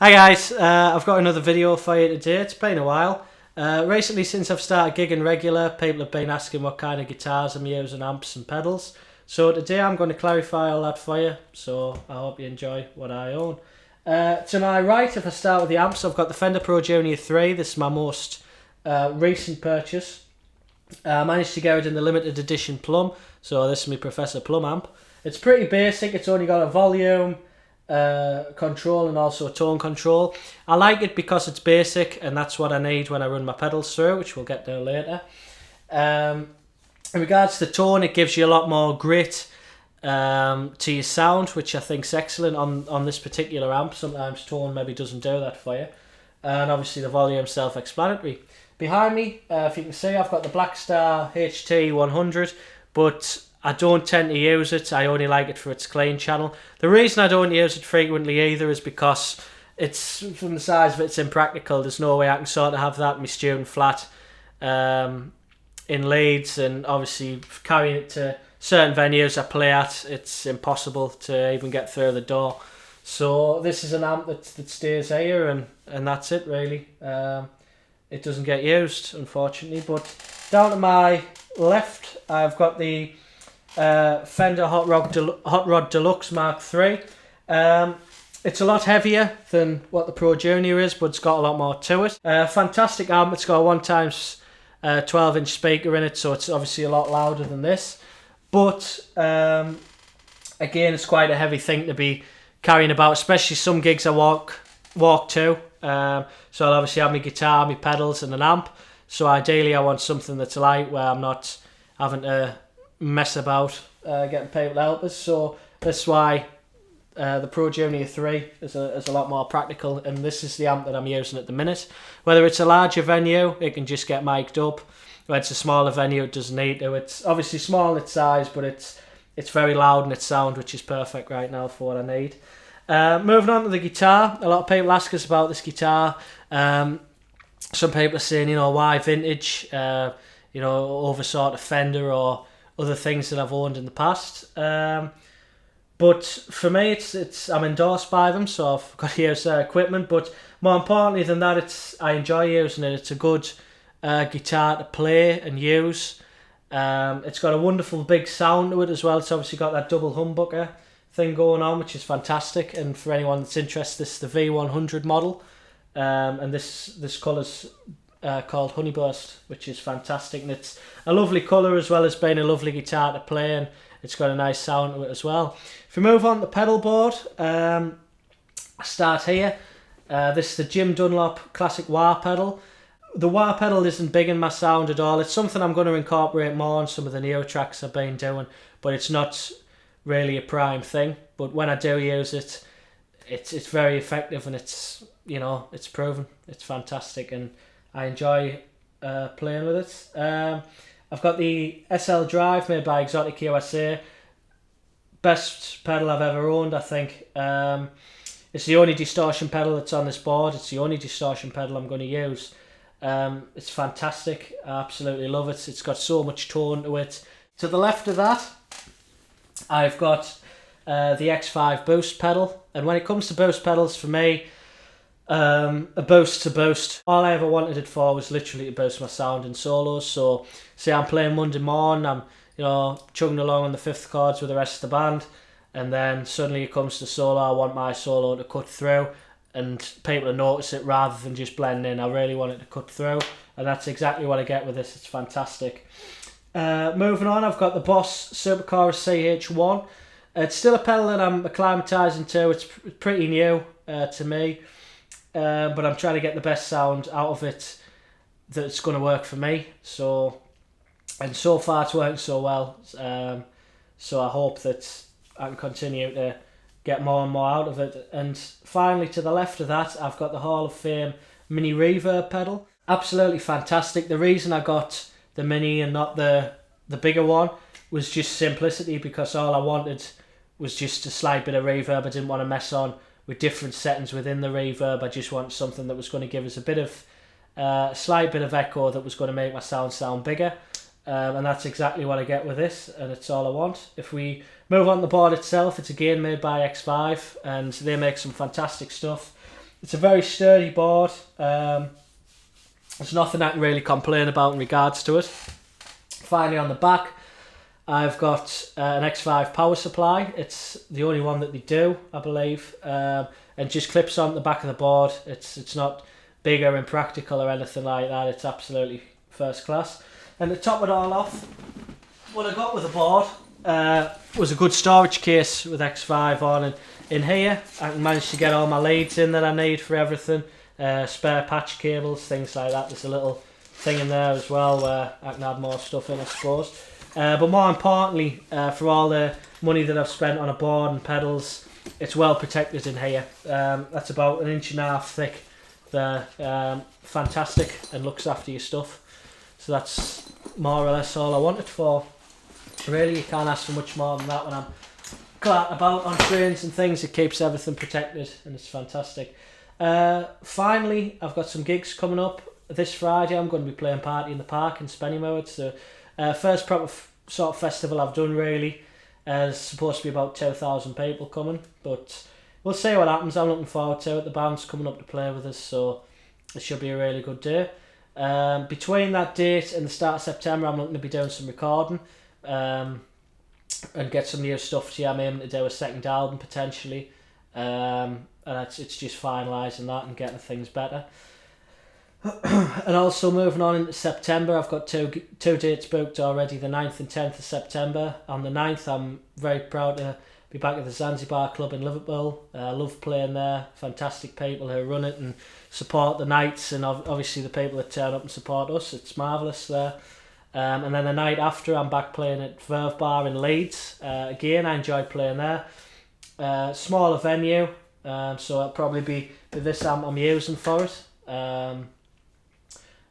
Hi guys, I've got another video for you today. It's been a while. Recently, since I've started gigging regular, people have been asking what kind of guitars I'm using, amps and pedals. So today I'm going to clarify all that for you, so I hope you enjoy what I own. To my right, if I start with the amps, I've got the Fender Pro Jr 3. This is my most recent purchase. I managed to get it in the limited edition Plum, so this is my Professor Plum amp. It's pretty basic. It's only got a volume control and also a tone control. I like it because it's basic and that's what I need when I run my pedals through, which we'll get to later. In regards to the tone, it gives you a lot more grit to your sound, which I think is excellent on this particular amp. Sometimes tone maybe doesn't do that for you. And obviously the volume self-explanatory. Behind me, if you can see, I've got the Blackstar HT 100, but I don't tend to use it. I only like it for its clean channel. The reason I don't use it frequently either is because it's, from the size of it, it's impractical. There's no way I can sort of have that in my student flat in Leeds, and obviously carrying it to certain venues I play at, it's impossible to even get through the door. So this is an amp that stays here, and that's it really. It doesn't get used, unfortunately. But down to my left, I've got the Fender Hot Rod Deluxe Mark III. It's a lot heavier than what the Pro Jr is, but it's got a lot more to it. Fantastic amp. It's got a 1x 12-inch speaker in it, so it's obviously a lot louder than this. But again, it's quite a heavy thing to be carrying about, especially some gigs I walk to. So I'll obviously have my guitar, my pedals and an amp. So ideally I want something that's light, where I'm not having to mess about getting people to help us. So that's why the Pro Jr 3 is a lot more practical, and this is the amp that I'm using at the minute. Whether it's a larger venue, it can just get mic'd up. Whether it's a smaller venue, it doesn't need to. It's obviously small in its size, but it's very loud in its sound, which is perfect right now for what I need. Moving on to the guitar, a lot of people ask us about this guitar. Some people are saying, why vintage, over sort of Fender or other things that I've owned in the past. But for me, I'm endorsed by them, so I've got to use their equipment. But more importantly than that, I enjoy using it. It's a good guitar to play and use. It's got a wonderful big sound to it as well. It's obviously got that double humbucker thing going on, which is fantastic. And for anyone that's interested, this is the V10 model, and this colour's called Honeyburst, which is fantastic, and it's a lovely colour as well as being a lovely guitar to play, and it's got a nice sound to it as well. If we move on to the pedal board, I start here. This is the Jim Dunlop Classic Wah pedal. The Wah pedal isn't big in my sound at all. It's something I'm going to incorporate more on some of the newer tracks I've been doing, but it's not really a prime thing. But when I do use it, it's very effective, and it's proven. It's fantastic, and I enjoy playing with it. I've got the SL Drive made by Xotic USA. Best pedal I've ever owned, I think. It's the only distortion pedal that's on this board. It's the only distortion pedal I'm going to use. It's fantastic. I absolutely love it. It's got so much tone to it. To the left of that, I've got the Xvive boost pedal. And when it comes to boost pedals, for me, a boost to boost. All I ever wanted it for was literally to boost my sound in solos. So say I'm playing Monday morning, I'm chugging along on the fifth chords with the rest of the band, and then suddenly it comes to solo. I want my solo to cut through and people to notice it rather than just blend in. I really want it to cut through, and that's exactly what I get with this. It's fantastic. Moving on, I've got the Boss Super Chorus CH1. It's still a pedal that I'm acclimatising to. It's pretty new to me. But I'm trying to get the best sound out of it that's going to work for me. So far it's working so well. So I hope that I can continue to get more and more out of it. And finally, to the left of that, I've got the Hall of Fame Mini Reverb pedal. Absolutely fantastic. The reason I got the Mini and not the bigger one was just simplicity, because all I wanted was just a slight bit of reverb. I didn't want to mess on with different settings within the reverb. I just want something that was going to give us a bit of slight bit of echo that was going to make my sound bigger, and that's exactly what I get with this, and it's all I want. If we move on to the board itself, it's again made by Xvive, and they make some fantastic stuff. It's a very sturdy board. There's nothing I can really complain about in regards to it. Finally, on the back, I've got an Xvive power supply. It's the only one that they do, I believe, and just clips on the back of the board. It's not big or impractical or anything like that. It's absolutely first class. And to top it all off, what I got with the board was a good storage case with Xvive on, and in here I managed to get all my leads in that I need for everything, spare patch cables, things like that. There's a little thing in there as well where I can add more stuff in, I suppose. But more importantly, for all the money that I've spent on a board and pedals, it's well protected in here. That's about 1.5 inches thick. They're fantastic and looks after your stuff. So that's more or less all I wanted for. Really, you can't ask for much more than that when I'm carting about on trains and things. It keeps everything protected and it's fantastic. Finally, I've got some gigs coming up. This Friday I'm going to be playing Party in the Park in Spennymoor. It's the first proper sort of festival I've done really. There's supposed to be about 2,000 people coming, but we'll see what happens. I'm looking forward to it. The band's coming up to play with us, so it should be a really good day. Between that date and the start of September, I'm looking to be doing some recording and get some new stuff. So yeah, I'm aiming to do a second album potentially, and it's just finalising that and getting things better. And also moving on into September, I've got two dates booked already, the 9th and 10th of September. On the 9th, I'm very proud to be back at the Zanzibar Club in Liverpool. I love playing there. Fantastic people who run it and support the nights, and obviously the people that turn up and support us. It's marvellous there. And then the night after, I'm back playing at Xvive Bar in Leeds. Again, I enjoyed playing there. Smaller venue, so it'll probably be this amp I'm using for it.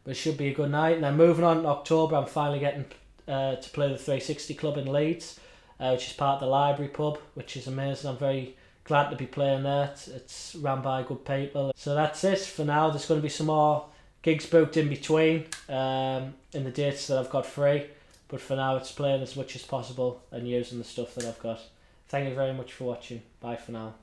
But it should be a good night. And then moving on in October, I'm finally getting to play the 360 Club in Leeds, which is part of the Library Pub, which is amazing. I'm very glad to be playing there. It's run by good people. So that's it for now. There's going to be some more gigs booked in between in the dates that I've got free. But for now, it's playing as much as possible and using the stuff that I've got. Thank you very much for watching. Bye for now.